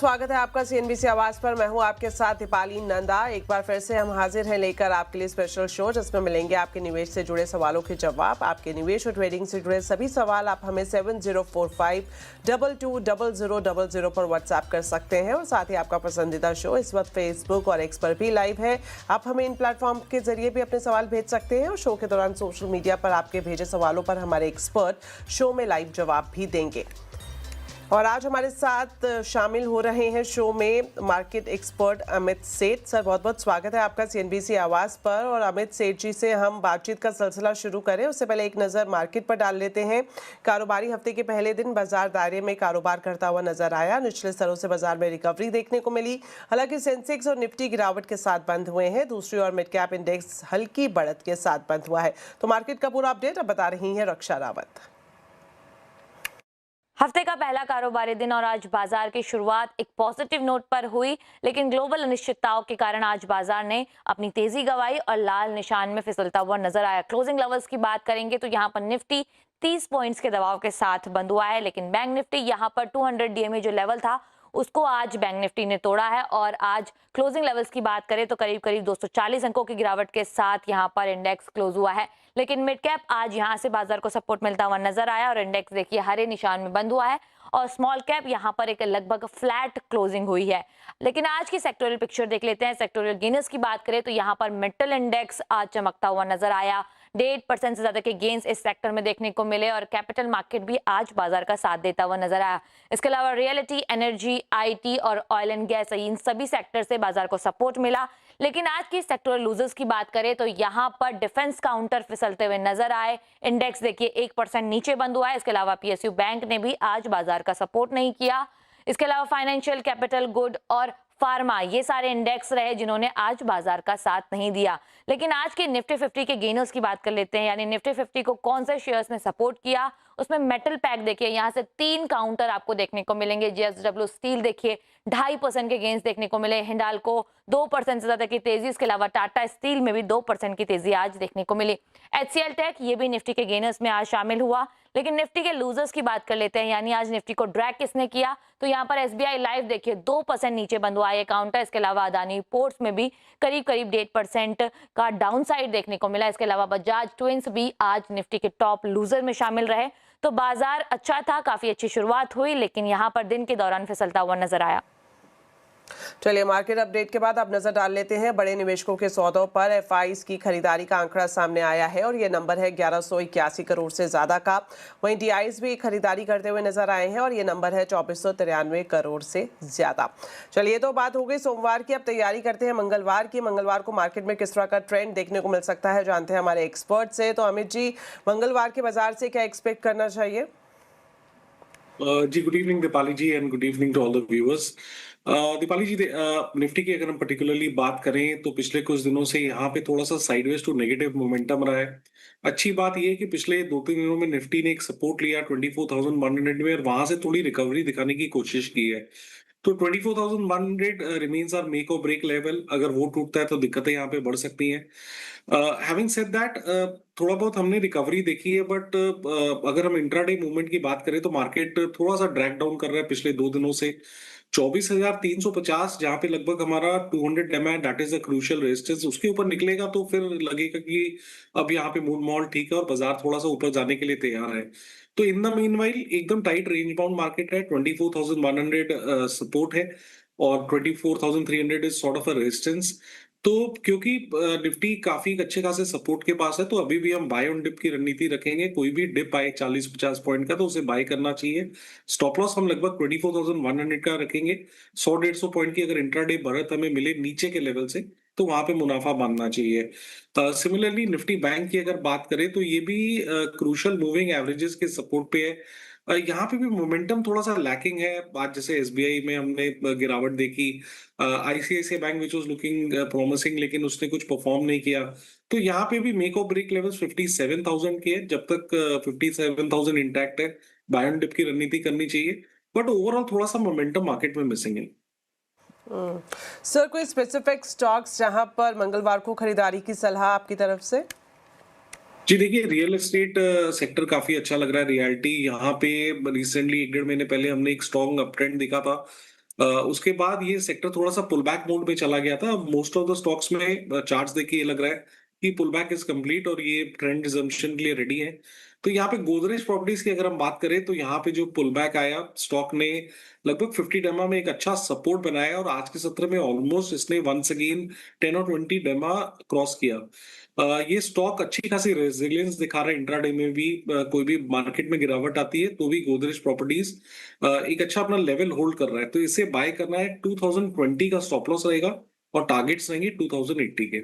स्वागत है आपका सीएनबीसी आवाज पर। मैं हूं आपके साथ दीपाली नंदा। एक बार फिर से हम हाजिर हैं लेकर आपके लिए स्पेशल शो, जिसमें मिलेंगे आपके निवेश से जुड़े सवालों के जवाब। आपके निवेश और ट्रेडिंग से जुड़े सभी सवाल आप हमें 7045220000 पर व्हाट्सएप कर सकते हैं। और साथ ही आपका पसंदीदा शो इस वक्त फेसबुक और एक्स पर भी लाइव है। आप हमें इन प्लेटफॉर्म के जरिए भी अपने सवाल भेज सकते हैं और शो के दौरान सोशल मीडिया पर आपके भेजे सवालों पर हमारे एक्सपर्ट शो में लाइव जवाब भी देंगे। और आज हमारे साथ शामिल हो रहे हैं शो में मार्केट एक्सपर्ट अमित सेठ। सर, बहुत बहुत स्वागत है आपका सीएनबीसी आवाज पर। और अमित सेठ जी से हम बातचीत का सिलसिला शुरू करें उससे पहले एक नज़र मार्केट पर डाल लेते हैं। कारोबारी हफ्ते के पहले दिन बाजार दायरे में कारोबार करता हुआ नजर आया। निचले स्तरों से बाजार में रिकवरी देखने को मिली। हालांकि सेंसेक्स और निफ्टी गिरावट के साथ बंद हुए हैं। दूसरी ओर मिड कैप इंडेक्स हल्की बढ़त के साथ बंद हुआ है। तो मार्केट का पूरा अपडेट अब बता रही है रक्षा रावत। हफ्ते का पहला कारोबारी दिन और आज बाजार की शुरुआत एक पॉजिटिव नोट पर हुई, लेकिन ग्लोबल अनिश्चितताओं के कारण आज बाजार ने अपनी तेजी गंवाई और लाल निशान में फिसलता हुआ नजर आया। क्लोजिंग लेवल्स की बात करेंगे तो यहां पर निफ्टी 30 पॉइंट्स के दबाव के साथ बंद हुआ है, लेकिन बैंक निफ्टी यहां पर 200 डीएमए जो लेवल था उसको आज बैंक निफ्टी ने तोड़ा है। और आज क्लोजिंग लेवल्स की बात करें तो करीब करीब 240 अंकों की गिरावट के साथ यहां पर इंडेक्स क्लोज हुआ है। लेकिन मिड कैप आज यहां से बाजार को सपोर्ट मिलता हुआ नजर आया और इंडेक्स देखिए हरे निशान में बंद हुआ है। और स्मॉल कैप यहां पर एक लगभग फ्लैट क्लोजिंग हुई है। लेकिन आज की सेक्टोरियल पिक्चर देख लेते हैं। सेक्टोरियल गेन्स की बात करें तो यहां पर मेटल इंडेक्स आज चमकता हुआ नजर आया। 1.5% से ज्यादा के गेन्स इस सेक्टर में देखने को मिले और कैपिटल मार्केट भी आज बाजार का साथ देता हुआ नजर आया। इसके अलावा रियलिटी, एनर्जी, आईटी और ऑयल एंड गैस, इन सभी सेक्टर से बाजार को सपोर्ट मिला। लेकिन आज की सेक्टोरल लूजर्स की बात करें तो यहां पर डिफेंस काउंटर फिसलते हुए नजर आए। इंडेक्स देखिए 1% नीचे बंद हुआ है। इसके अलावा पीएसयू बैंक ने भी आज बाजार का सपोर्ट नहीं किया। इसके अलावा फाइनेंशियल, कैपिटल गुड और फार्मा, ये सारे इंडेक्स रहे जिन्होंने आज बाजार का साथ नहीं दिया। लेकिन आज के निफ्टी 50 के गेनर्स की बात कर लेते हैं, यानी निफ्टी 50 को कौन से शेयर्स ने सपोर्ट किया। उसमें मेटल पैक देखिए यहां से 3 काउंटर आपको देखने को मिलेंगे। जेएसडब्ल्यू स्टील देखिए 2.5% के गेंस देखने को मिले। हिंडाल्को 2% से ज्यादा की तेजी। इसके अलावा टाटा स्टील में भी 2% की तेजी आज देखने को मिली। एचसीएल टेक ये भी निफ्टी के गेनर्स में आज शामिल हुआ। लेकिन निफ्टी के लूजर्स की बात कर लेते हैं, यानी आज निफ्टी को ड्रैग किसने किया तो यहाँ पर एसबीआई लाइफ देखिए 2% नीचे बंद हुआ है काउंटर। इसके अलावा अदानी पोर्ट्स में भी करीब करीब 1.5% का डाउन साइड देखने को मिला। इसके अलावा बजाज ट्विंस भी आज निफ्टी के टॉप लूजर में शामिल रहे। तो बाजार अच्छा था, काफी अच्छी शुरुआत हुई, लेकिन यहाँ पर दिन के दौरान फिसलता हुआ नजर आया। चलिए, मार्केट अपडेट के बाद अब नजर डाल लेते हैं बड़े निवेशकों के सौदों पर। एफआईज की खरीदारी का आंकड़ा सामने आया है और ये नंबर है 1181 करोड़ से ज्यादा का। वहीं डीआईज भी खरीदारी करते हुए नजर आए हैं और ये नंबर है 2493 करोड़ से ज्यादा। चलिए, तो बात हो गई सोमवार की, अब तैयारी करते हैं मंगलवार की। मंगलवार को मार्केट में किस तरह का ट्रेंड देखने को मिल सकता है जानते हैं हमारे एक्सपर्ट से। तो अमित जी, मंगलवार के बाजार से क्या एक्सपेक्ट करना चाहिए? जी, good evening Deepali ji and good evening to all the viewers. Deepali ji, Nifty की अगर हम पर्टिकुलरली बात करें तो पिछले कुछ दिनों से यहाँ पे थोड़ा सा साइडवेज टू नेगेटिव मोमेंटम रहा है। अच्छी बात ये है कि पिछले 2-3 दिनों में निफ्टी ने एक सपोर्ट लिया 24,100 में और वहां से थोड़ी रिकवरी दिखाने की कोशिश की है। तो 24,100 रिमेन्स आर मेक और ब्रेक लेवल। अगर वो टूटता है तो दिक्कतें यहाँ पे बढ़ सकती हैं। हैविंग सेड दैट, थोड़ा बहुत हमने रिकवरी देखी है, बट अगर हम इंट्राडे मूवमेंट की बात करें तो मार्केट थोड़ा सा ड्रैग डाउन कर रहा है पिछले 2 दिनों से। 24,350 जहां पे लगभग हमारा 200 MA, that is the crucial resistance, उसके ऊपर निकलेगा तो फिर लगेगा कि अब यहाँ पे मूड मॉल ठीक है और बाजार थोड़ा सा ऊपर जाने के लिए तैयार है। तो इन द मीनवाइल एकदम टाइट रेंज बाउंड मार्केट है। 24,100 सपोर्ट है और 24,300 is sort of a resistance. तो क्योंकि निफ्टी काफी अच्छे खासे सपोर्ट के पास है तो अभी भी हम बाय ऑन डिप की रणनीति रखेंगे। कोई भी डिप आए 40-50 पॉइंट का तो उसे बाय करना चाहिए। स्टॉप लॉस हम लगभग 24,100 का रखेंगे। 100-150 पॉइंट की अगर इंट्राडे बढ़त हमें मिले नीचे के लेवल से तो वहां पे मुनाफा बांधना चाहिए। सिमिलरली निफ्टी बैंक की अगर बात करें तो ये भी क्रूशियल मूविंग एवरेजेस के सपोर्ट पे है। यहाँ पे भी मोमेंटम थोड़ा सा लैकिंग है। आज जैसे एसबीआई में हमने गिरावट देखी, ICICI bank which was looking promising लेकिन उसने कुछ परफॉर्म नहीं किया। तो यहाँ पे भी मेक और ब्रेक लेवल्स 57,000 के है। जब तक 57,000 इंटैक्ट है बाय ऑन डिप की रणनीति करनी चाहिए, बट ओवरऑल थोड़ा सा मोमेंटम मार्केट में मिसिंग है। सर, कोई स्पेसिफिक स्टॉक्स जहां पर मंगलवार को खरीदारी की सलाह आपकी तरफ से? जी देखिए, रियल एस्टेट सेक्टर काफी अच्छा लग रहा है। रियल्टी यहाँ पे रिसेंटली 1-1.5 महीने पहले हमने एक स्ट्रॉन्ग अप ट्रेंड दिखा था। उसके बाद ये सेक्टर थोड़ा सा पुल बैक मोड में चला गया था। मोस्ट ऑफ द स्टॉक्स में चार्ट्स देख के ये लग रहा है कि पुल बैक इज कंप्लीट और ये ट्रेंड रिजम्पशन के लिए रेडी है। तो यहाँ पे गोदरेज प्रॉपर्टीज की अगर हम बात करें तो यहाँ पे जो पुल बैक आया, स्टॉक ने लगभग 50 डेमा में एक अच्छा सपोर्ट बनाया और आज के सत्र में ऑलमोस्ट इसने वंस अगेन 10 और 20 डेमा क्रॉस किया। ये स्टॉक अच्छी खासी रेजिलियंस दिखा रहा है इंट्राडे में भी। कोई भी मार्केट में गिरावट आती है तो भी गोदरेज प्रॉपर्टीज एक अच्छा अपना लेवल होल्ड कर रहा है, तो इसे बाय करना है। 2020 का स्टॉप लॉस रहेगा और टारगेट्स रहेंगे 2080 के।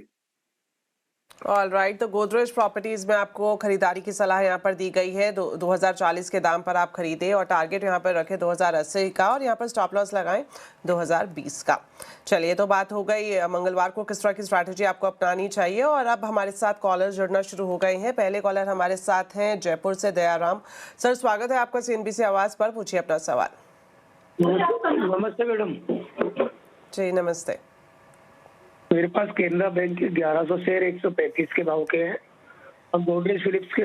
ऑल राइट, तो गोदरेज प्रॉपर्टीज में आपको खरीदारी की सलाह यहाँ पर दी गई है। 2040 के दाम पर आप खरीदें और टारगेट यहाँ पर रखें 2080 का और यहाँ पर स्टॉप लॉस लगाएं 2020 का। चलिए, तो बात हो गई मंगलवार को किस तरह की स्ट्रैटेजी आपको अपनानी चाहिए। और अब हमारे साथ कॉलर जुड़ना शुरू हो गए हैं। पहले कॉलर हमारे साथ हैं जयपुर से दयाराम सर, स्वागत है आपका CNBC आवाज पर। पूछिए अपना सवाल। नमस्ते मैडम। जी नमस्ते। मेरे पास केनरा बैंक के 1100 शेयर 135 के भाव के हैं और गोदरेज फिलिप्स के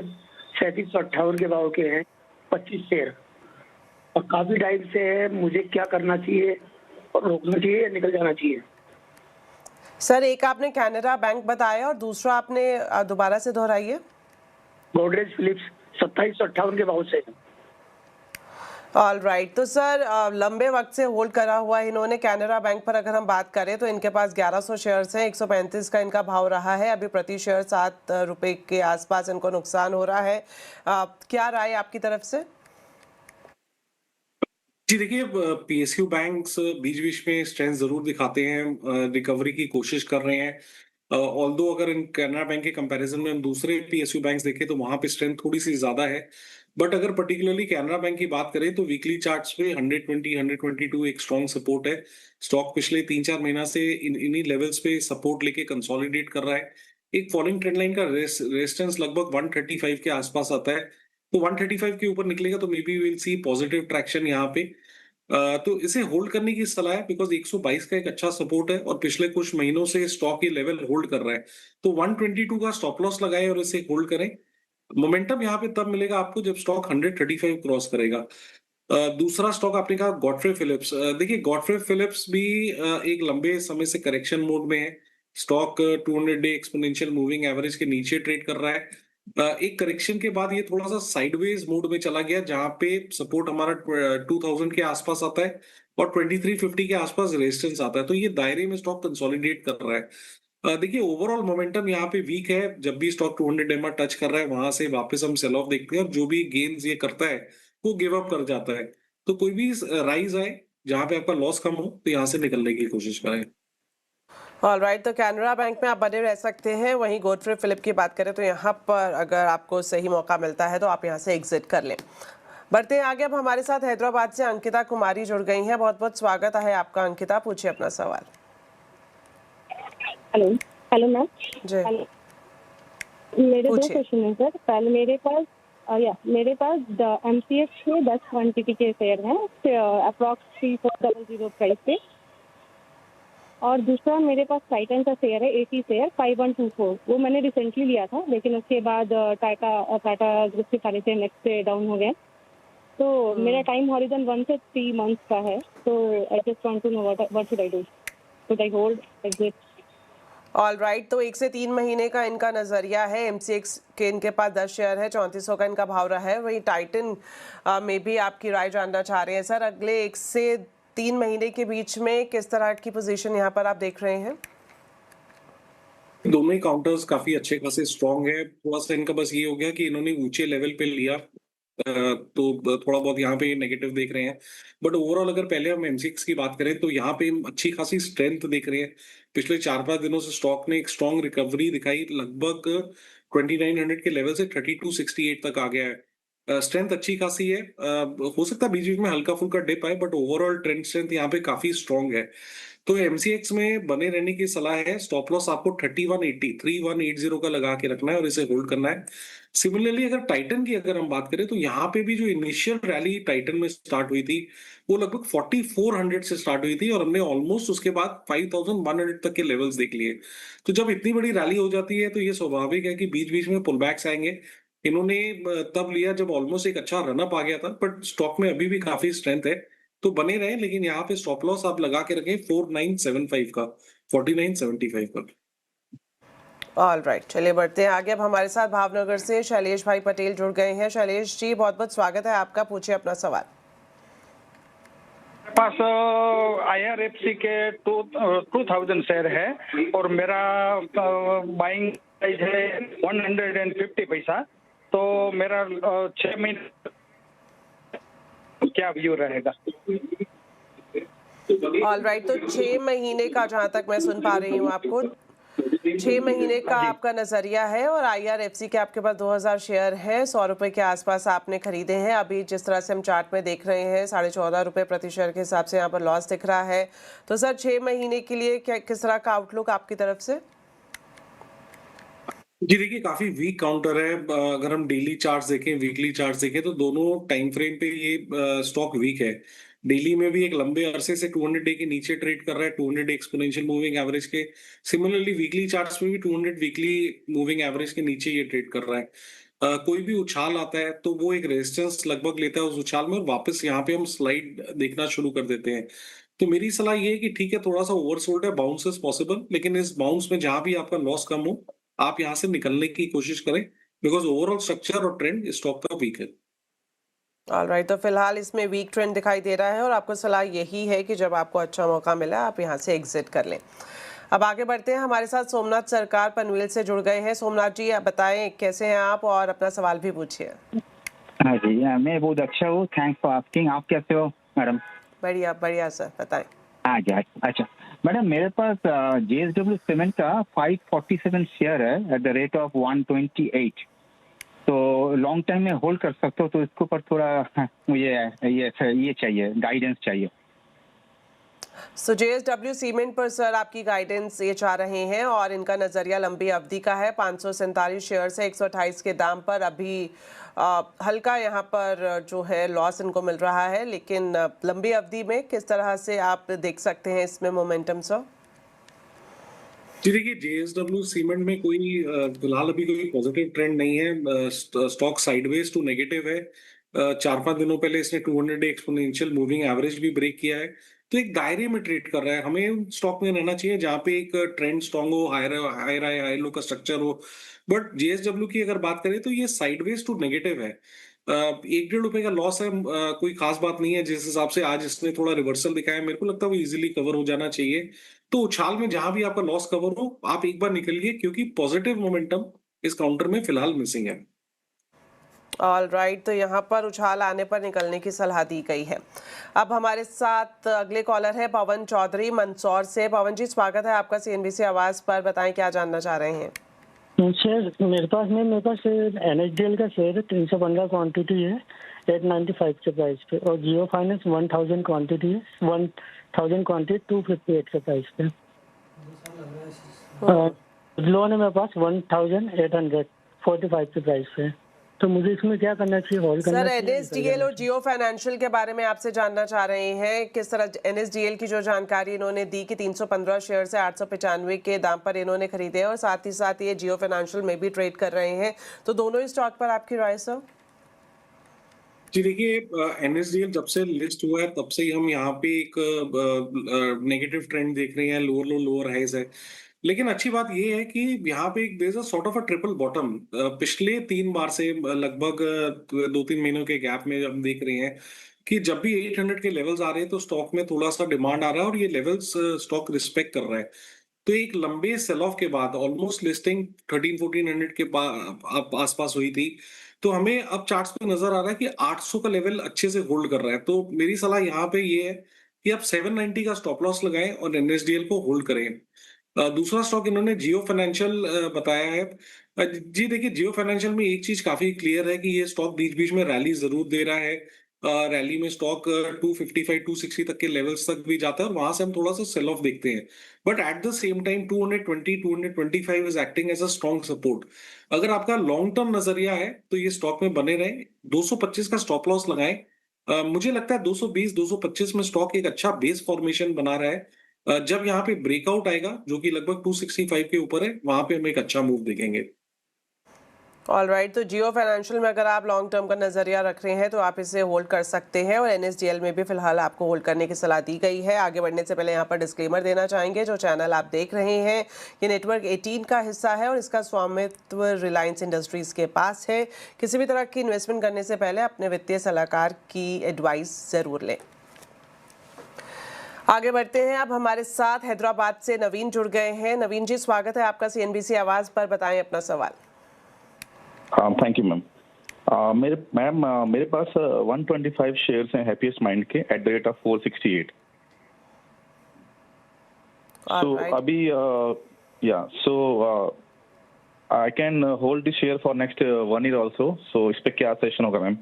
3758 के भाव के हैं 25 शेयर, और काफी टाइम से है। मुझे क्या करना चाहिए और रोकना चाहिए या निकल जाना चाहिए? सर, एक आपने कैनरा बैंक बताया और दूसरा आपने दोबारा से दोहराइए। गोदरेज फिलिप्स 2758 के भाव से। ऑल राइट, तो सर लंबे वक्त से होल्ड करा हुआ है इन्होंने। कैनरा बैंक पर अगर हम बात करें तो इनके पास 1100 शेयर्स हैं, 135 का इनका भाव रहा है। अभी प्रति शेयर 7 रुपए के आसपास इनको नुकसान हो रहा है। क्या राय आपकी तरफ से? जी देखिए, PSU बैंक्स बीच बीच में स्ट्रेंथ जरूर दिखाते हैं, रिकवरी की कोशिश कर रहे हैं। ऑल्दो अगर इन कैनरा बैंक के कंपैरिजन में हम दूसरे PSU बैंक्स देखें तो वहां पे स्ट्रेंथ थोड़ी सी ज्यादा है। बट अगर पर्टिकुलरली कैनरा बैंक की बात करें तो वीकली चार्ट्स पे 120 122 एक स्ट्रॉन्ग सपोर्ट है। स्टॉक पिछले 3-4 महीना से इन्हीं लेवल्स पे सपोर्ट लेके कंसोलिडेट कर रहा है। एक फॉलोइंग ट्रेंड लाइन का रेजिस्टेंस लगभग 135 के आसपास आता है, तो 135 के ऊपर निकलेगा तो may be will see positive traction यहाँ पे। तो इसे होल्ड करने की सलाह है बिकॉज 122 का एक अच्छा सपोर्ट है और पिछले कुछ महीनों से स्टॉक ये लेवल होल्ड कर रहा है। तो 122 का स्टॉप लॉस लगाए और इसे होल्ड करें। मोमेंटम यहाँ पे तब मिलेगा आपको जब स्टॉक 135 क्रॉस करेगा। दूसरा स्टॉक आपने कहा गॉडफ्रे फिलिप्स। देखिए, गॉडफ्रे फिलिप्स भी एक लंबे समय से करेक्शन मोड में है। Stock 200 day exponential moving average के नीचे ट्रेड कर रहा है। एक करेक्शन के बाद ये थोड़ा सा साइडवेज मोड में चला गया जहां पे सपोर्ट हमारा 2000 के आसपास आता है और 2350 के आसपास रेजिस्टेंस आता है। तो ये दायरे में स्टॉक कंसोलिडेट कर रहा है। देखिए, ओवरऑल मोमेंटम यहाँ पे वीक है। जब भी स्टॉक 200 डेमा टच कर रहा है वहां से वापस हम सेल ऑफ देखते हैं और जो भी गेन्स ये करता है वो गिव अप कर जाता है। तो कोई भी राइज आए जहां पे आपका लॉस कम हो तो यहाँ से निकलने की कोशिश करें। ऑल राइट, तो कैनरा बैंक में आप बने रह सकते हैं। वहीं गॉडफ्रे फिलिप की बात करें तो यहाँ पर अगर आपको सही मौका मिलता है तो आप यहाँ से एग्जिट कर लें। बढ़ते हैं आगे। अब हमारे साथ हैदराबाद से अंकिता कुमारी जुड़ गई हैं। बहुत बहुत स्वागत है आपका अंकिता, पूछिए अपना सवाल। हेलो हेलो मैम जी हेलो। मेरे दो पूछिए। क्वेश्चन है सर। पहले मेरे पास MCX के 10 क्वांटिटी के शेयर हैं अप्रॉक्स 3400 प्राइस पे, और दूसरा मेरे पास टाइटन का शेयर है 80 शेयर 5124। वो मैंने रिसेंटली लिया था लेकिन उसके बाद टाटा ग्रुप के सारे शेयर नेक्स्ट पे डाउन हो गए। तो मेरा टाइम हॉरिजन 1 से 3 मंथ्स का है। तो I just want to know what should I do? Should I hold exit? All right, तो 1 से 3 महीने का इनका नजरिया है। MCX के इनके पास 10 शेयर है, 3400 का इनका भाव रहा है। वहीं टाइटन में भी आपकी राय जानना चाह रहे हैं सर। अगले 1 से 3 महीने के बीच में किस तरह की पोजीशन यहाँ पर आप देख रहे हैं? दोनों ही काउंटर्स काफी अच्छे खासे स्ट्रॉन्ग है। थोड़ा सा इनका बस ये हो गया कि इन्होंने ऊंचे लेवल पे लिया, तो थोड़ा बहुत यहाँ पे नेगेटिव देख रहे हैं। बट ओवरऑल अगर पहले हम MCX की बात करें तो यहाँ पे अच्छी खासी स्ट्रेंथ देख रहे हैं। पिछले 4-5 दिनों से स्टॉक ने एक स्ट्रॉन्ग रिकवरी दिखाई, लगभग 2900 के लेवल से 3268 तक आ गया है। स्ट्रेंथ अच्छी खासी है। हो सकता है बीच बीच में हल्का फुल्का डिप आए बट ओवरऑल ट्रेंड स्ट्रेंथ यहाँ पे काफी स्ट्रॉन्ग है। तो MCX में बने रहने की सलाह है। स्टॉप लॉस आपको 3180 का लगा के रखना है और इसे होल्ड करना है। सिमिलरली अगर टाइटन की अगर हम बात करें तो यहाँ पे भी जो इनिशियल रैली टाइटन में स्टार्ट हुई थी वो लगभग 4400 से स्टार्ट हुई थी और हमने ऑलमोस्ट उसके बाद 5100 तक के लेवल्स देख लिए। तो जब इतनी बड़ी रैली हो जाती है तो ये स्वाभाविक है कि बीच बीच में पुल बैक्स आएंगे। इन्होंने तब लिया जब ऑलमोस्ट एक अच्छा रनअप आ गया था, बट स्टॉक में अभी भी काफी स्ट्रेंथ है। तो बने रहे, लेकिन यहाँ पे स्टॉप लॉस आप लगा के रखें 4975 का, 4975 का। ऑल राइट, चलिए बढ़ते हैं आगे। अब हमारे साथ भावनगर से शैलेश भाई पटेल जुड़ गए हैं। शैलेश जी, बहुत बहुत स्वागत है आपका, पूछिए अपना सवाल। मेरे पास IRFC के 2000 शेयर है और मेरा बाइंग प्राइस है 150 पैसा। तो मेरा 6 महीने क्या व्यू रहेगा? ऑल राइट, तो 6 महीने का जहां तक मैं सुन पा रही हूँ आपको, 6 महीने का आपका नजरिया है और IRFC के आपके पास 2000 शेयर है, 100 रुपए के आसपास आपने खरीदे हैं। अभी जिस तरह से हम चार्ट में देख रहे हैं 14.5 रुपए प्रति शेयर के हिसाब से यहाँ पर लॉस दिख रहा है। तो सर 6 महीने के लिए क्या किस तरह का आउटलुक आपकी तरफ से? जी देखिए, काफी वीक काउंटर है। अगर हम डेली चार्ट्स देखें, वीकली चार्ट्स देखें, तो दोनों टाइम फ्रेम पे ये स्टॉक वीक है। डेली में भी एक लंबे अरसे से 200 डे के नीचे ट्रेड कर रहा है, 200 एक्सपोनेंशियल मूविंग एवरेज के। सिमिलरली वीकली चार्ट्स में भी 200 वीकली मूविंग एवरेज के नीचे ये ट्रेड कर रहा है। कोई भी उछाल आता है तो वो एक रेजिस्टेंस लगभग लेता है उस उछाल में, और वापस यहाँ पे हम स्लाइड देखना शुरू कर देते हैं। तो मेरी सलाह ये है कि ठीक है, थोड़ा सा ओवरसोल्ड है, बाउंस इज पॉसिबल, लेकिन इस बाउंस में जहां भी आपका लॉस कम हो, आप यहाँ से निकलने की कोशिश करें, बिकॉज ओवरऑल स्ट्रक्चर और ट्रेंड स्टॉक का वीक है। ऑल राइट, तो फिलहाल इसमें वीक ट्रेंड दिखाई दे रहा है और आपको सलाह यही है कि जब आपको अच्छा मौका मिला आप यहाँ से एग्जिट कर लें। अब आगे बढ़ते हैं, हमारे साथ सोमनाथ सरकार पनवेल से जुड़ गए हैं। सोमनाथ जी, आप बताएं कैसे हैं आप और अपना सवाल भी पूछिए। हाँ जी, मैं बहुत अच्छा हूँ, थैंक्स फॉर आस्किंग। आप कैसे हो मैडम? बढ़िया बढ़िया सर, बताएं। हाँ जी, अच्छा मैडम, मेरे पास JSW सीमेंट का 547 शेयर है एट द रेट ऑफ 128। तो लॉन्ग टाइम में होल्ड कर सकते हो, तो इसके ऊपर थोड़ा मुझे ये चाहिए, गाइडेंस चाहिए। सो JSW सीमेंट पर सर आपकी गाइडेंस ये चाह रहे हैं और इनका नज़रिया लंबी अवधि का है। 547 शेयर से 128 के दाम पर अभी हल्का यहाँ पर जो है लॉस इनको मिल रहा है, लेकिन लंबी अवधि में किस तरह से आप देख सकते हैं इसमें मोमेंटम सर? जी देखिए, JSW सीमेंट में कोई फिलहाल अभी कोई पॉजिटिव ट्रेंड नहीं है। स्टॉक साइडवेज टू नेगेटिव है। 4-5 दिनों पहले इसने 200 डे एक्सपोनेंशियल मूविंग एवरेज भी ब्रेक किया है, तो एक दायरे में ट्रेड कर रहा है। हमें स्टॉक में रहना चाहिए जहां पे एक ट्रेंड स्ट्रांग हो, हाई लो का स्ट्रक्चर हो। बट JSW की अगर बात करें तो ये साइडवेज टू नेगेटिव है। 1-1.5 रुपए का लॉस है, कोई खास बात नहीं है। जिस हिसाब से आज इसने थोड़ा रिवर्सल दिखाया, मेरे को लगता है वो इजीली कवर हो जाना चाहिए। तो उछाल में जहां भी आपका लॉस कवर हो, आप एक बार निकलिए, क्योंकि पॉजिटिव मोमेंटम इस काउंटर में फिलहाल मिसिंग है। ऑल राइट, तो यहाँ पर उछाल आने पर निकलने की सलाह दी गई है। अब हमारे साथ अगले कॉलर है पवन चौधरी मंदसौर से। पवन जी, स्वागत है आपका CNBC आवाज पर, बताएं क्या जानना चाह रहे हैं। शेयर मेरे पास NSDL का शेयर 315 क्वांटिटी है 895 के प्राइस पे, और जियो फाइनेंस 1000 क्वांटिटी है 1000 क्वांटिटी 258 के प्राइस पे। लोन है मेरे पास 1845 के प्राइस पे। तो मुझे इसमें क्या करना चाहिए, होल्ड करना सर चाहिए? NSDL और जियो फाइनेंशियल के बारे में आपसे जानना चाह रहे हैं। किस तरह NSDL की जो जानकारी इन्होंने दी कि 315 शेयर से 895 के दाम पर इन्होंने खरीदे और साथ ही साथ ये जियो फाइनेंशियल में भी ट्रेड कर रहे हैं, तो दोनों ही स्टॉक पर आपकी राय सर? जी देखिए, NSDL जब से लिस्ट हुआ है तब से ही हम यहाँ पे एक नेगेटिव ट्रेंड देख रहे हैं, लोअर लो लोअर हाइज है। लेकिन अच्छी बात ये है कि यहाँ पे एक there is a sort of a triple bottom. पिछले 3 बार से लगभग 2-3 महीनों के गैप में हम देख रहे हैं कि जब भी 800 के लेवल्स आ रहे हैं तो स्टॉक में थोड़ा सा डिमांड आ रहा है और ये लेवल्स स्टॉक रिस्पेक्ट कर रहा है। तो एक लंबे सेल ऑफ के बाद ऑलमोस्ट लिस्टिंग 1300-1400 के आसपास हुई थी, तो हमें अब चार्ट्स पे नजर आ रहा है कि 800 का लेवल अच्छे से होल्ड कर रहा है। तो मेरी सलाह यहाँ पे ये है कि आप 790 का स्टॉप लॉस लगाएं और NSDL को होल्ड करें। दूसरा स्टॉक इन्होंने जियो फाइनेंशियल बताया है। जी देखिए, जियो फाइनेंशियल में एक चीज काफी क्लियर है कि ये स्टॉक बीच बीच में रैली जरूर दे रहा है। रैली में स्टॉक 255-260 तक के लेवल्स तक भी जाता है और वहां से हम थोड़ा सा सेल ऑफ देखते हैं। But at the same time 220-225 is acting as a strong support. अगर आपका लॉन्ग टर्म नजरिया है तो ये स्टॉक में बने रहे। 225 का स्टॉप लॉस लगाएं। मुझे लगता है 220-225 में स्टॉक एक अच्छा बेस फॉर्मेशन बना रहा है। जब यहाँ पे ब्रेकआउट आएगा जो कि लगभग 265 के ऊपर है, वहां पे हम एक अच्छा मूव देखेंगे। ऑलराइट, तो जियो फाइनेंशियल में अगर आप लॉन्ग टर्म का नजरिया रख रहे हैं तो आप इसे होल्ड कर सकते हैं और एनएसडीएल में भी फिलहाल आपको होल्ड करने की सलाह दी गई है। आगे बढ़ने से पहले यहाँ पर डिस्क्लेमर देना चाहेंगे, जो चैनल आप देख रहे हैं ये नेटवर्क 18 का हिस्सा है और इसका स्वामित्व रिलायंस इंडस्ट्रीज के पास है। किसी भी तरह की इन्वेस्टमेंट करने से पहले अपने वित्तीय सलाहकार की एडवाइस जरूर लें। आगे बढ़ते हैं, अब हमारे साथ हैदराबाद से नवीन जुड़ गए हैं। नवीन जी, स्वागत है आपका CNBC आवाज पर, बताएं अपना सवाल। Thank you ma'am. मेरे पास 125 शेयर्स हैं हैप्पीएस्ट माइंड के at the rate of 468। So अभी I can hold the share for next 1 year also. So इस पे क्या सेशन होगा मैम?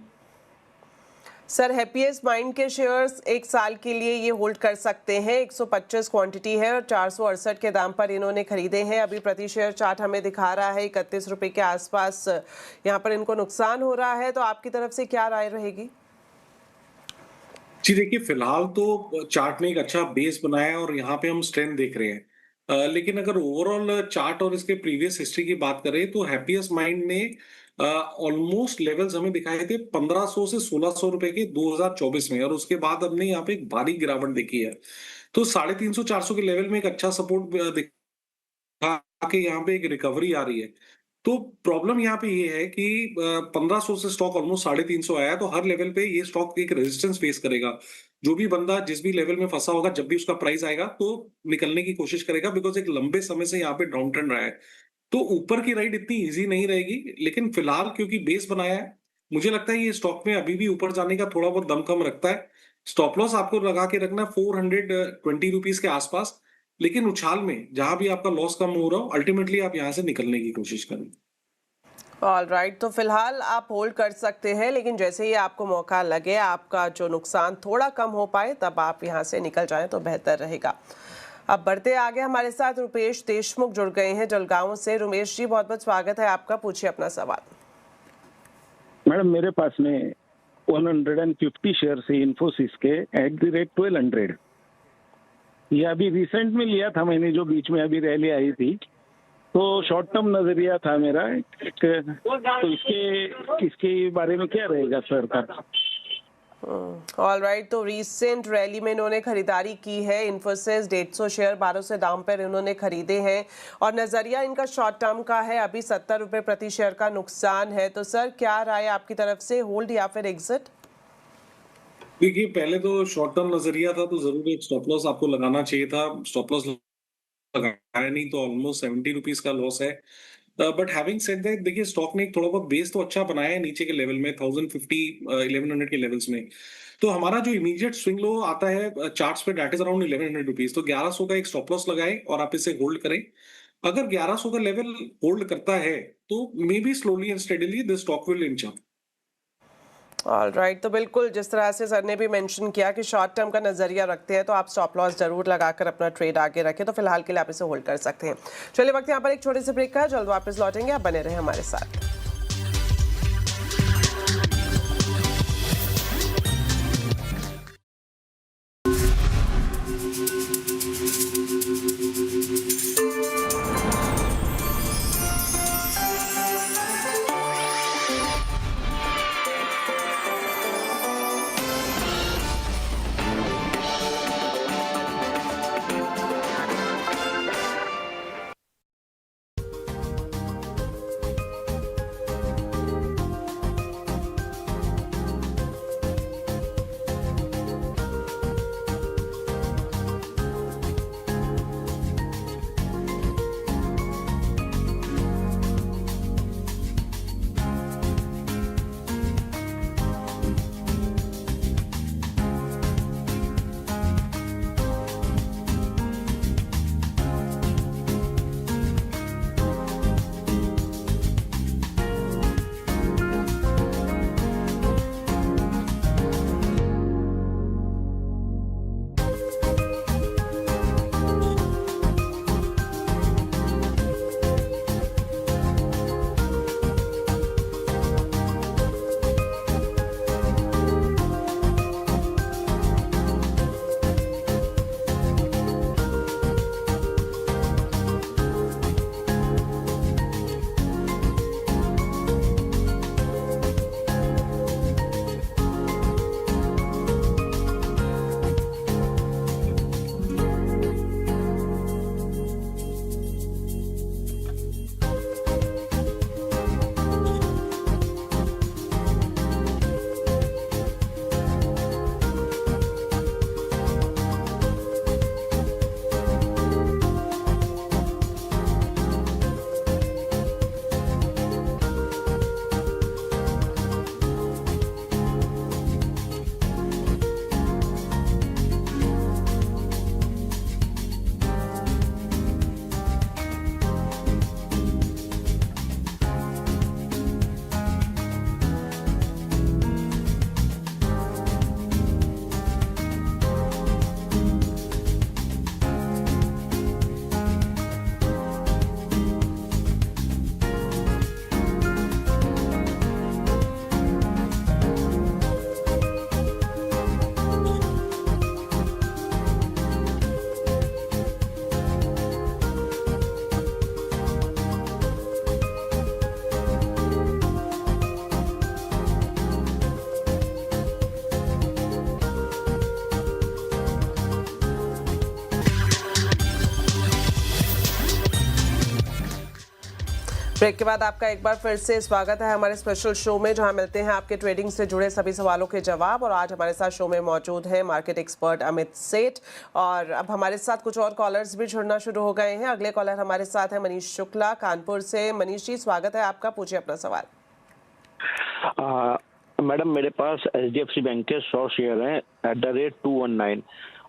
सर, हैप्पीएस्ट माइंड के शेयर्स 1 साल के लिए ये होल्ड कर सकते हैं। 125 क्वांटिटी है और 468 के दाम पर इन्होंने खरीदे हैं। अभी प्रति शेयर चार्ट हमें दिखा रहा है 31 रुपए के आसपास यहाँ पर इनको नुकसान हो रहा है, तो आपकी तरफ से क्या राय रहेगी? जी देखिए, फिलहाल तो चार्ट ने एक अच्छा बेस बनाया है और यहाँ पे हम स्ट्रेंथ देख रहे हैं। लेकिन अगर ओवरऑल चार्ट और इसके प्रीवियस हिस्ट्री की बात करें तो हैप्पीएस्ट माइंड ने ऑलमोस्ट लेवल्स हमें दिखाए थे 1500 से 1600 रुपए के 2024 में, और उसके बाद हमने यहाँ पे एक भारी गिरावट देखी है। तो 350-400 के लेवल में एक अच्छा सपोर्ट दिखा के यहाँ पे एक रिकवरी आ रही है। तो प्रॉब्लम यहाँ पे ये है कि 1500 से स्टॉक ऑलमोस्ट 350 आया, तो हर लेवल पे ये स्टॉक एक रेजिस्टेंस फेस करेगा। जो भी बंदा जिस भी लेवल में फंसा होगा, जब भी उसका प्राइस आएगा तो निकलने की कोशिश करेगा, बिकॉज एक लंबे समय से यहाँ पे डाउन ट्रेंड रहा है। तो ऊपर की राइड इतनी इजी नहीं रहेगी, लेकिन फिलहाल क्योंकि बेस बनाया है, मुझे लगता है ये स्टॉक में अभी भी ऊपर जाने का थोड़ा बहुत दम कम रखता है। स्टॉप लॉस आपको लगा के रखना 420 रुपीज के आसपास, लेकिन उछाल में जहां भी आपका लॉस कम हो रहा हो, अल्टीमेटली आप यहां से निकलने की कोशिश करें। ऑलराइट, तो फिलहाल आप होल्ड कर सकते हैं, लेकिन जैसे ही आपको मौका लगे, आपका जो नुकसान थोड़ा कम हो पाए, तब आप यहां से निकल जाएं तो बेहतर रहेगा। अब बढ़ते आगे, हमारे साथ रुपेश देशमुख जुड़ गए हैं जलगांव से। रुमेश जी, बहुत बहुत स्वागत है आपका, पूछिए अपना सवाल। मैडम, मेरे पास में 150 शेयर है इन्फोसिस के एट द रेट 1200। ये अभी रिसेंट में लिया था मैंने, जो बीच में अभी रैली आई थी, तो शॉर्ट टर्म नजरिया था मेरा। तो इसके बारे में क्या रहेगा सर का? ऑलराइट, तो रीसेंट रैली में इन्होंने खरीदारी की है। इन्फोसिस 150 शेयर 1200 दाम पर इन्होंने खरीदे हैं और नजरिया इनका शॉर्ट टर्म का है। अभी 70 रुपए प्रति शेयर का नुकसान है, तो सर क्या राय आपकी तरफ से, होल्ड या फिर एग्जिट? देखिए, पहले तो शॉर्ट टर्म नजरिया था तो जरूर एक स्टॉप लॉस आपको लगाना चाहिए था। स्टॉप लॉस लगाया नहीं तो ऑलमोस्ट 70 रुपीज का लॉस है। बट हैविंग सेड दैट, देखिए स्टॉक ने एक थोड़ा बहुत बेस तो अच्छा बनाया है नीचे के लेवल में 1050-1100 के लेवल्स में। तो हमारा जो इमीडिएट स्विंग लो आता है चार्ट्स पे, दैट इज अराउंड 1100 रुपीज। तो 1100 का एक स्टॉप लॉस लगाए और आप इसे होल्ड करें। अगर 1100 का लेवल होल्ड करता है तो may be slowly and steadily this stock will inch up. Alright, तो बिल्कुल जिस तरह से सर ने भी मेंशन किया कि शॉर्ट टर्म का नजरिया रखते हैं, तो आप स्टॉप लॉस जरूर लगाकर अपना ट्रेड आगे रखें। तो फिलहाल के लिए आप इसे होल्ड कर सकते हैं। चलिए, वक्त यहाँ पर एक छोटे से ब्रेक का, जल्द वापस लौटेंगे, आप बने रहें हमारे साथ। ब्रेक के बाद आपका एक बार फिर से स्वागत है हमारे स्पेशल शो में, जहां मिलते हैं आपके ट्रेडिंग से जुड़े सभी सवालों के जवाब। और आज हमारे साथ शो में मौजूद है मार्केट एक्सपर्ट अमित सेठ, और अब हमारे साथ कुछ और कॉलर्स भी जुड़ना शुरू हो गए हैं। अगले कॉलर हमारे साथ है मनीष शुक्ला कानपुर से। मनीष जी, स्वागत है आपका, पूछिए अपना सवाल। मैडम, मेरे पास HDFC बैंक के 100 शेयर हैं एट द रेट 219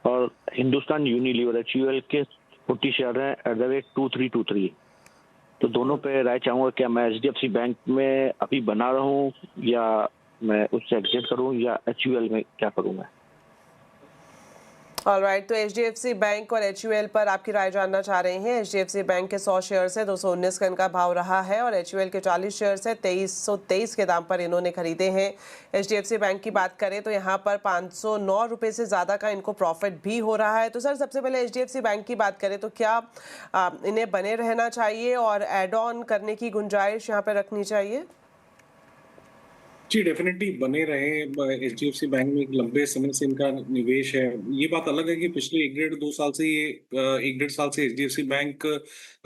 और हिंदुस्तान यूनिलीवर HUL के 40 शेयर हैं एट द रेट 2323। तो दोनों पे राय चाहूंगा, क्या मैं HDFC बैंक में अभी बना रहूं या मैं उससे एग्जिट करूं या HUL में क्या करूं मैं? ऑलराइट, तो HDFC बैंक और HUL पर आपकी राय जानना चाह रहे हैं। HDFC बैंक के 100 शेयर से 219 का इनका भाव रहा है और HUL के 40 शेयर से 2323 के दाम पर इन्होंने खरीदे हैं। HDFC बैंक की बात करें तो यहाँ पर 509 रुपये से ज़्यादा का इनको प्रॉफिट भी हो रहा है। तो सर, सबसे पहले HDFC बैंक की बात करें तो क्या इन्हें बने रहना चाहिए और एड ऑन करने की गुंजाइश यहाँ पर रखनी चाहिए? जी, डेफिनेटली बने रहे। HDFC बैंक में एक लंबे समय से इनका निवेश है। ये बात अलग है कि पिछले 1 डेढ़ साल से HDFC बैंक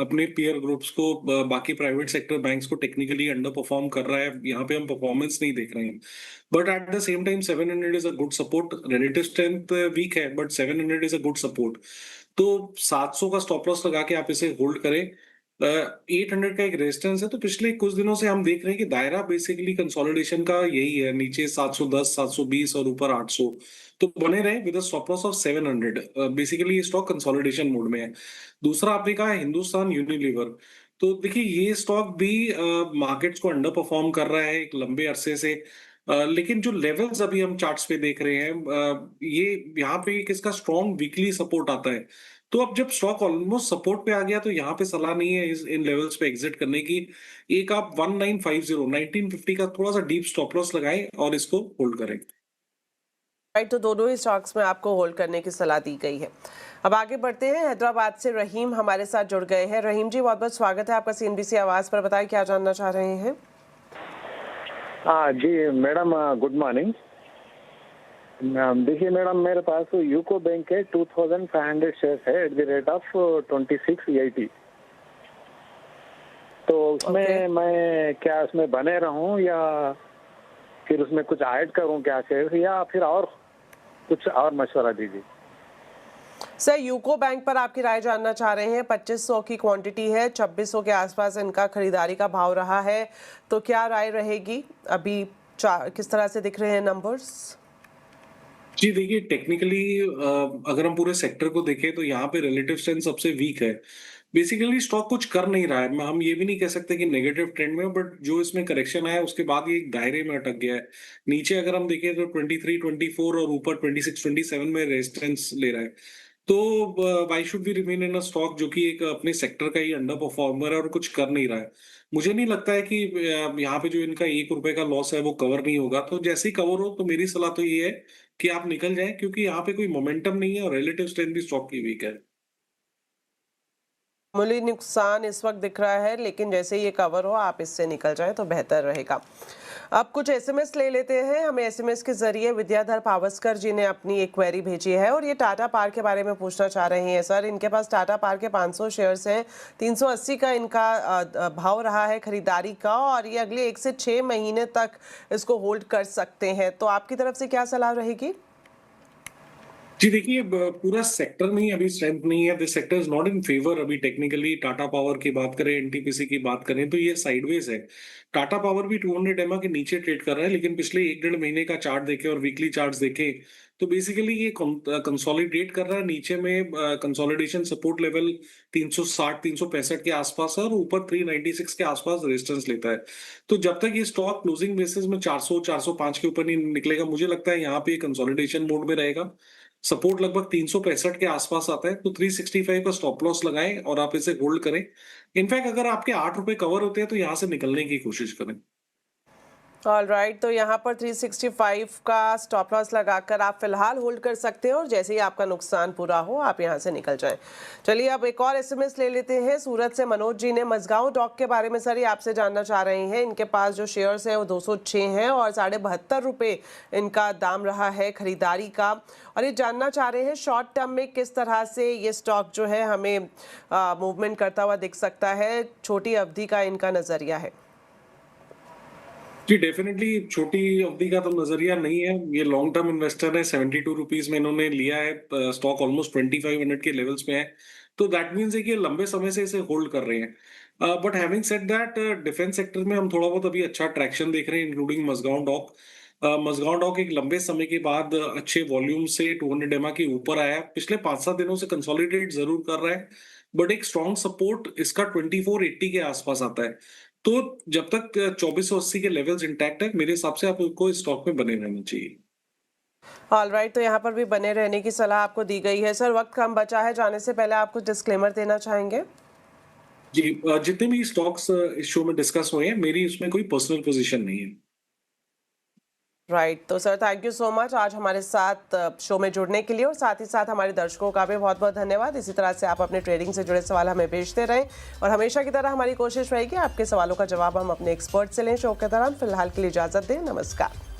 अपने पीयर ग्रुप्स को, बाकी प्राइवेट सेक्टर बैंक्स को टेक्निकली अंडर परफॉर्म कर रहा है। यहाँ पे हम परफॉर्मेंस नहीं देख रहे हैं, but at the same time 700 is a good support. Relative strength weak है, but 700 is a good support. तो 700 का स्टॉप लॉस लगा के आप इसे होल्ड करें। 800 का एक रेजिस्टेंस है। तो पिछले कुछ दिनों से हम देख रहे हैं कि दायरा बेसिकली कंसोलिडेशन का यही है, नीचे 710, 720 और ऊपर 800। तो बने रहे with a stop loss of 700। Basically ये स्टॉक कंसोलिडेशन मोड में है। दूसरा आपने कहा है हिंदुस्तान यूनिलीवर। तो देखिए, ये स्टॉक भी मार्केट्स को अंडर परफॉर्म कर रहा है एक लंबे अरसे से। लेकिन जो लेवल्स अभी हम चार्ट्स पे देख रहे हैं, ये यहाँ पे किसका स्ट्रॉन्ग वीकली सपोर्ट आता है। तो अब जब स्टॉक ऑलमोस्ट सपोर्ट पे आ गया तो यहाँ पे सलाह नहीं है इन लेवल्स पे एग्जिट करने की। एक आप 1950 1950 का थोड़ा सा डीप स्टॉप लॉस लगाएं और इसको होल्ड करें। राइट, तो दोनों ही स्टॉक्स में आपको होल्ड करने की सलाह दी गई है। अब आगे बढ़ते हैं। हैदराबाद से रहीम हमारे साथ जुड़ गए हैं। रहीम जी, बहुत बहुत स्वागत है आपका CNBC आवाज पर। बताएं क्या जानना चाह रहे हैं। जी मैडम, गुड मॉर्निंग। देखिए मैडम, मेरे पास यूको बैंक के 2500 शेयर है एट द रेट ऑफ 2680। तो उसमें मैं क्या उसमें बने रहूं या फिर उसमें कुछ ऐड करूं क्या शेयर, या फिर और कुछ और मशवरा दीजिए। सर, यूको बैंक पर आपकी राय जानना चाह रहे हैं। 2500 की क्वांटिटी है, 2600 के आसपास इनका खरीदारी का भाव रहा है। तो क्या राय रहेगी? अभी किस तरह से दिख रहे हैं नंबर्स? जी देखिए, टेक्निकली अगर हम पूरे सेक्टर को देखें तो यहाँ पे रिलेटिव स्ट्रेंथ सबसे वीक है। बेसिकली स्टॉक कुछ कर नहीं रहा है। हम ये भी नहीं कह सकते कि नेगेटिव ट्रेंड में, बट जो इसमें करेक्शन आया उसके बाद ये एक दायरे में अटक गया है। नीचे अगर हम देखें तो 23, 24 और ऊपर 26, 27 में रेजिस्टेंस ले रहा है। तो why should be remain in a stock जो कि एक अपने सेक्टर का ही अंडर परफॉर्मर है और कुछ कर नहीं रहा है। मुझे नहीं लगता है कि यहाँ पे जो इनका 1 रुपए का लॉस है वो कवर नहीं होगा। तो जैसे ही कवर हो तो मेरी सलाह तो ये है कि आप निकल जाएं, क्योंकि यहाँ पे कोई मोमेंटम नहीं है और रिलेटिव स्ट्रेंथ भी स्टॉक की वीक है। मामूली नुकसान इस वक्त दिख रहा है, लेकिन जैसे ये कवर हो आप इससे निकल जाएं तो बेहतर रहेगा। अब कुछ SMS ले लेते हैं। हमें SMS के जरिए विद्याधर पावस्कर जी ने अपनी एक क्वेरी भेजी है और ये टाटा पावर के बारे में पूछना चाह रहे हैं। सर, इनके पास टाटा पावर के 500 शेयर्स हैं, 380 का इनका भाव रहा है खरीदारी का, और ये अगले 1 से 6 महीने तक इसको होल्ड कर सकते हैं। तो आपकी तरफ से क्या सलाह रहेगी? जी देखिए, पूरा सेक्टर में ही अभी स्ट्रेंथ नहीं है। This sector is not in favour अभी टेक्निकली। टाटा पावर की बात करें, NTPC की बात करें तो ये साइडवेज है। टाटा पावर भी 200 EMA के नीचे ट्रेड कर रहा है, लेकिन पिछले 1 डेढ़ महीने का चार्ट देखे और वीकली चार्ट्स देखे तो बेसिकली ये कंसोलिडेट कर रहा है। नीचे में कंसोलिडेशन सपोर्ट लेवल 360 365 के आसपास है और ऊपर 396 के आसपास रेजिस्टेंस लेता है। तो जब तक ये स्टॉक क्लोजिंग बेसिस में 400 405 के ऊपर नहीं निकलेगा, मुझे लगता है यहाँ पे कंसोलिडेशन मोड में रहेगा। सपोर्ट लगभग 365 के आसपास आता है, तो 365 का स्टॉप लॉस लगाएं और आप इसे होल्ड करें। इनफैक्ट अगर आपके 8 रुपए कवर होते हैं तो यहाँ से निकलने की कोशिश करें। ऑलराइट, तो यहाँ पर 365 का स्टॉप लॉस लगाकर आप फिलहाल होल्ड कर सकते हैं और जैसे ही आपका नुकसान पूरा हो आप यहाँ से निकल जाएं। चलिए अब एक और एसएमएस ले लेते हैं। सूरत से मनोज जी ने मझगांव डॉक के बारे में सर ये आपसे जानना चाह रहे हैं। इनके पास जो शेयर्स है वो 206 हैं और 72.5 रुपये इनका दाम रहा है खरीदारी का, और ये जानना चाह रहे हैं शॉर्ट टर्म में किस तरह से ये स्टॉक जो है हमें मूवमेंट करता हुआ दिख सकता है, छोटी अवधि का इनका नजरिया है। जी डेफिनेटली छोटी अवधि का तो नजरिया नहीं है, ये लॉन्ग टर्म इन्वेस्टर है। 72 रुपीज में इन्होंने लिया है, स्टॉक ऑलमोस्ट 2500 के लेवल्स में है, तो दैट मीन्स है कि ये लंबे समय से इसे होल्ड कर रहे हैं। But having said that, defence sector में हम थोड़ा बहुत अभी अच्छा ट्रैक्शन देख रहे हैं, including Mazagon dock. Mazagon dock एक लंबे समय के बाद अच्छे वॉल्यूम से 200 एमआ के ऊपर आया, पिछले 5-7 दिनों से कंसोलिडेट जरूर कर रहा है, बट एक स्ट्रॉन्ग सपोर्ट इसका 2480 के आसपास आता है। तो जब तक 2480 के लेवल्स इंटैक्ट है, मेरे हिसाब से आपको इस स्टॉक में बने रहना चाहिए। ऑलराइट, तो यहाँ पर भी बने रहने की सलाह आपको दी गई है। सर वक्त कम बचा है, जाने से पहले आप कुछ डिस्क्लेमर देना चाहेंगे? जी, जितने भी स्टॉक्स इस शो में डिस्कस हुए हैं, मेरी उसमें कोई पर्सनल पोजीशन नहीं है। राइट, तो sir thank you so much आज हमारे साथ शो में जुड़ने के लिए, और साथ ही साथ हमारे दर्शकों का भी बहुत बहुत धन्यवाद। इसी तरह से आप अपने ट्रेडिंग से जुड़े सवाल हमें भेजते रहें, और हमेशा की तरह हमारी कोशिश रहेगी आपके सवालों का जवाब हम अपने एक्सपर्ट से लें शो के दौरान। फिलहाल के लिए इजाजत दें, नमस्कार।